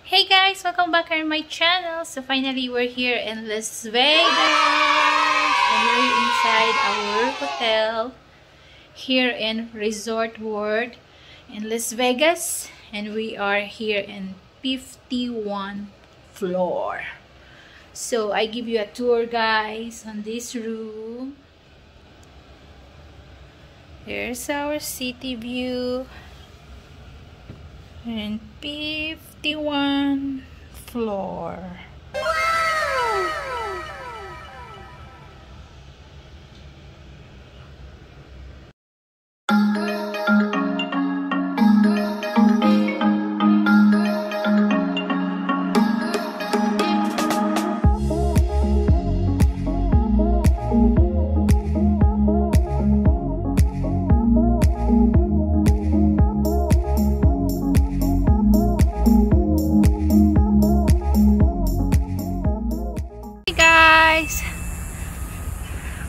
Hey guys, welcome back on my channel. So finally we're here in Las Vegas and we're inside our hotel here in Resort World in Las Vegas, and we are here in 51 floor. So I give you a tour guys on this room. Here's our city view. And 51 floor. Wow!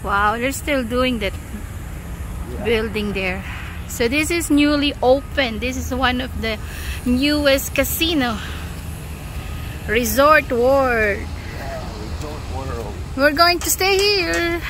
Wow, they're still doing that building there. So this is newly opened. This is one of the newest casino. Resort World. Yeah, Resort World. We're going to stay here.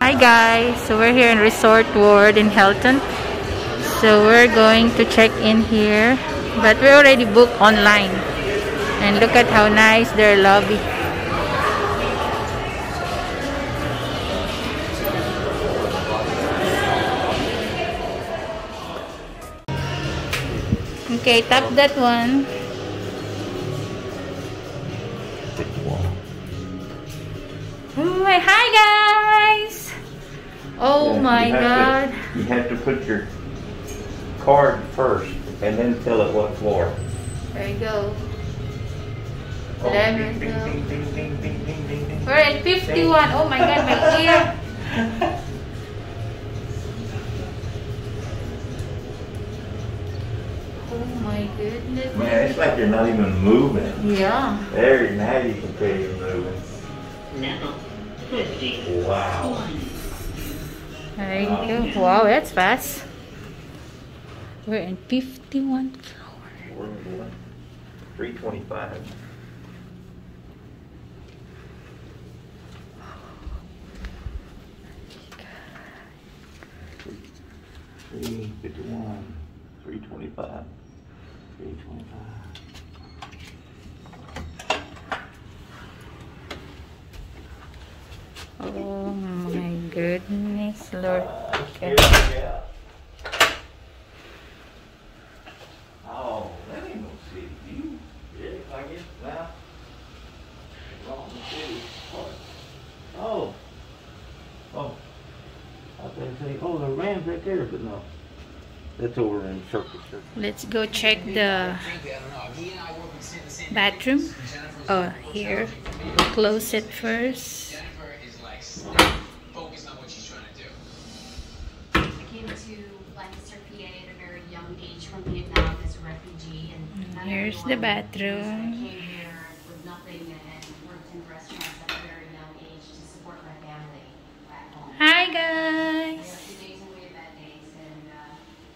Hi guys, so we're here in Resort World in Hilton. So we're going to check in here, but we already booked online. And look at how nice their lobby. Okay, tap that one. Hi guys! Oh my god. You have to put your card first and then tell it what floor. There you go. Oh, Ding, ding, ding, ding, ding, ding, ding, ding, ding. We're at 51. Oh my god, my ear. Oh my goodness. Man, it's like you're not even moving. Yeah. There, now you can tell you're moving. Now, 50. Wow. There you go. Wow, that's fast. We're in 51 floor. 325. Three 51, 325, 325. Oh my goodness, Lord. Okay. Yeah. Oh, that ain't no city view. Yeah, I guess now. Wrong city. Oh. Oh. I was going to say, oh, the Rams right there, but no. That's over in Circus. Let's go check the bathroom. Oh, here. We'll close it first. Focused on what she's trying to do. I came to Lancaster, PA at a very young age from Vietnam as a refugee, and Here's the bathroom. I came here with nothing and worked in restaurants at a very young age to support my family back home. Hi I guys. have good days and we have bad days, and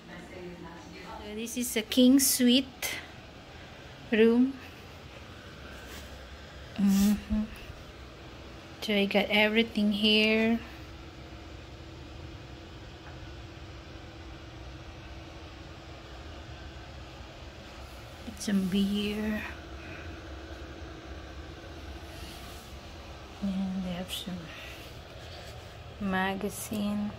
best thing is not to give up. So this is a king suite room. So I got everything here. Got some beer. And they have some magazine.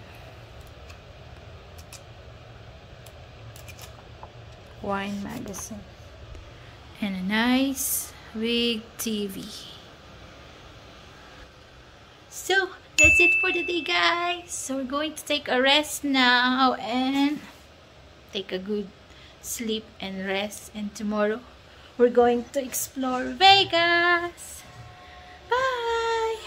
Wine magazine. And a nice big TV. So that's it for today guys. So we're going to take a rest now and take a good sleep and rest, and tomorrow we're going to explore Vegas. Bye.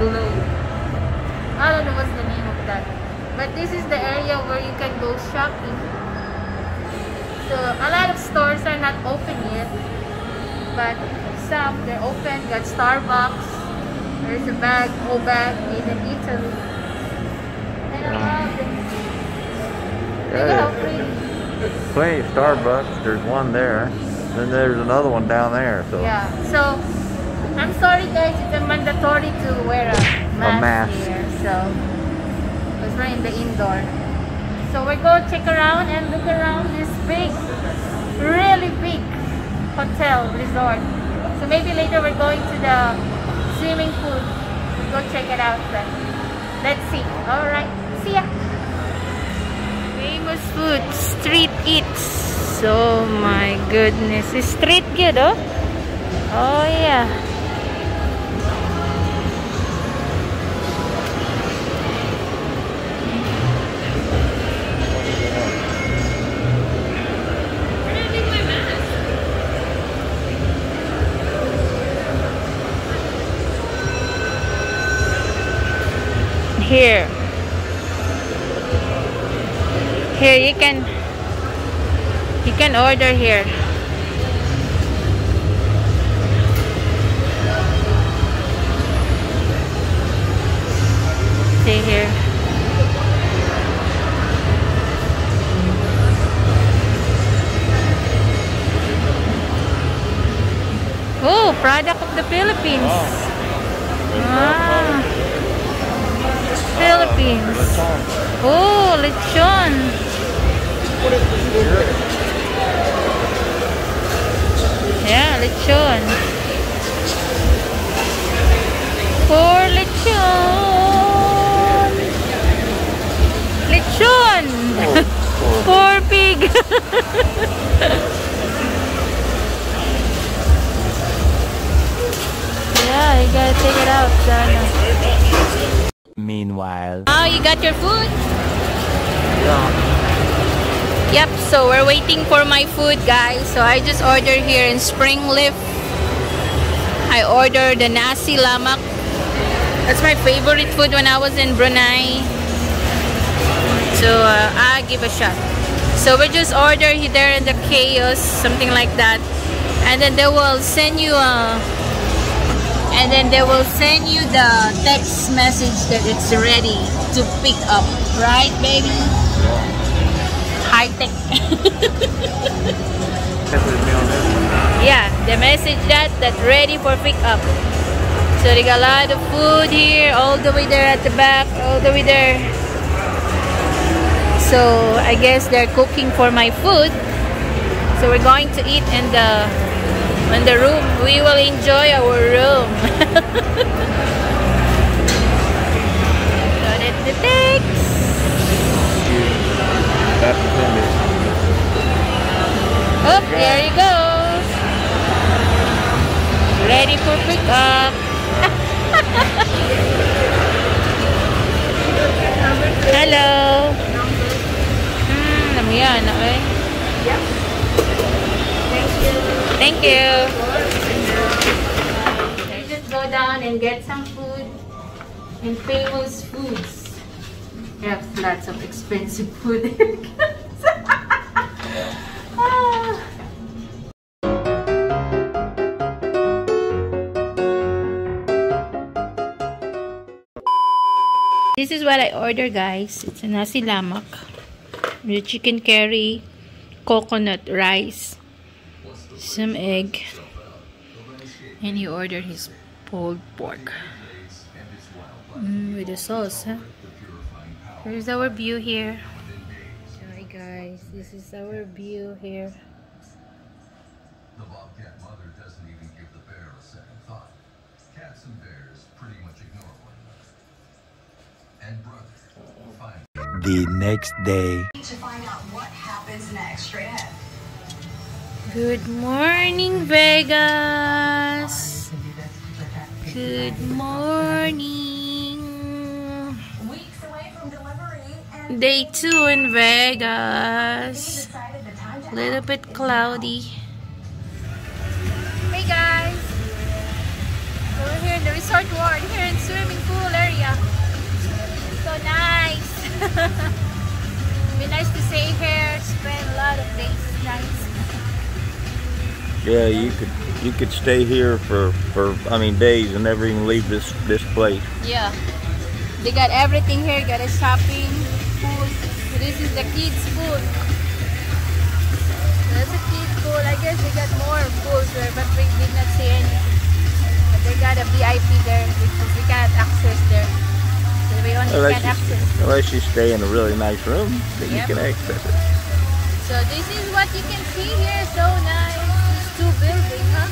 Glow. I don't know what's the name of that. But this is the area where you can go shopping. So a lot of stores are not open yet. But some, they're open. Got Starbucks. There's a bag, bag made in Italy. And I love it. Look at how pretty. Plenty of Starbucks. There's one there. Then there's another one down there. So yeah. So I'm sorry guys, it's mandatory to wear a mask here. So because we're in the indoor. So we're going to check around and look around this big, really big hotel resort. So maybe later we're going to the swimming pool. We'll go check it out then. Let's see. Alright. See ya. Famous food. Street eats. Oh my goodness. Is street good, oh? Oh yeah. Here you can order here. See here. Oh, product of the Philippines. Ah. Philippines. Oh, lechon. Yeah, lechon. For lechon. Lechon. For pig. Yeah, you gotta take it out, Sana. meanwhile. Oh, you got your food? Yeah. Yep, so we're waiting for my food, guys. So I just ordered here in Springleaf. I ordered the nasi lemak. That's my favorite food when I was in Brunei. So I give a shot. So we just ordered there in the Chaos, something like that. And then they will send you the text message that it's ready to pick up, right, baby? High tech. Yeah, the message that ready for pick up. So they got a lot of food here, all the way there at the back, all the way there. So I guess they're cooking for my food. So we're going to eat in the room. We will enjoy our room. So that's the text. Oh, there you go. Ready for pickup. Hello. Alam mo yan, okay? Yep. Thank you. You just go down and get some food and famous foods. We have lots of expensive food. This is what I ordered, guys. It's a nasi lemak with chicken curry, coconut rice, some egg, and he ordered his pulled pork with the sauce, huh? Here's our view here. Sorry guys, this is our view here. The bobcat mother doesn't even give the bear a second thought. Cats and bears pretty much ignore one another. And brother, fine. The next day. To find out what happens next, straight ahead. Good morning, Vegas. Good morning. Weeks away from delivery, and Day 2 in Vegas. decided the time to Little bit cloudy. Hey guys, so we're here in the Resort World here in swimming pool area. So nice. Be nice to stay here, spend a lot of days. Nice. Yeah, you could stay here for I mean days and never even leave this place. Yeah. They got everything here. Got a shopping, pool. So this is the kids' pool. That's a kids' pool. I guess they got more pools there, but we did not see any. But they got a VIP there because we can't access there. So we only can access. Unless you stay in a really nice room, then you can access it. So this is what you can see here. So nice. These two buildings, huh?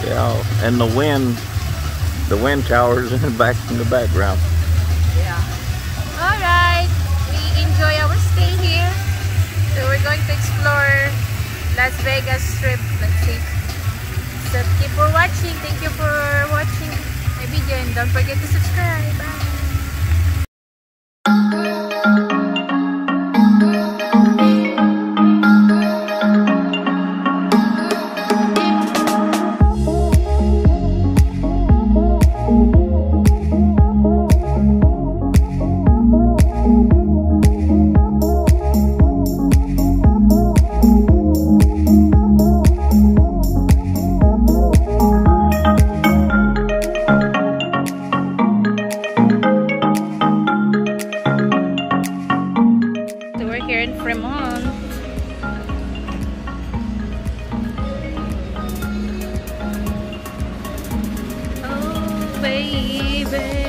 Yeah, and the wind towers in the background. Yeah. Alright. We enjoy our stay here. So we're going to explore Las Vegas Strip. Let's see. So keep for watching. Thank you for watching my video and don't forget to subscribe. Bye. Here in Fremont. Oh baby.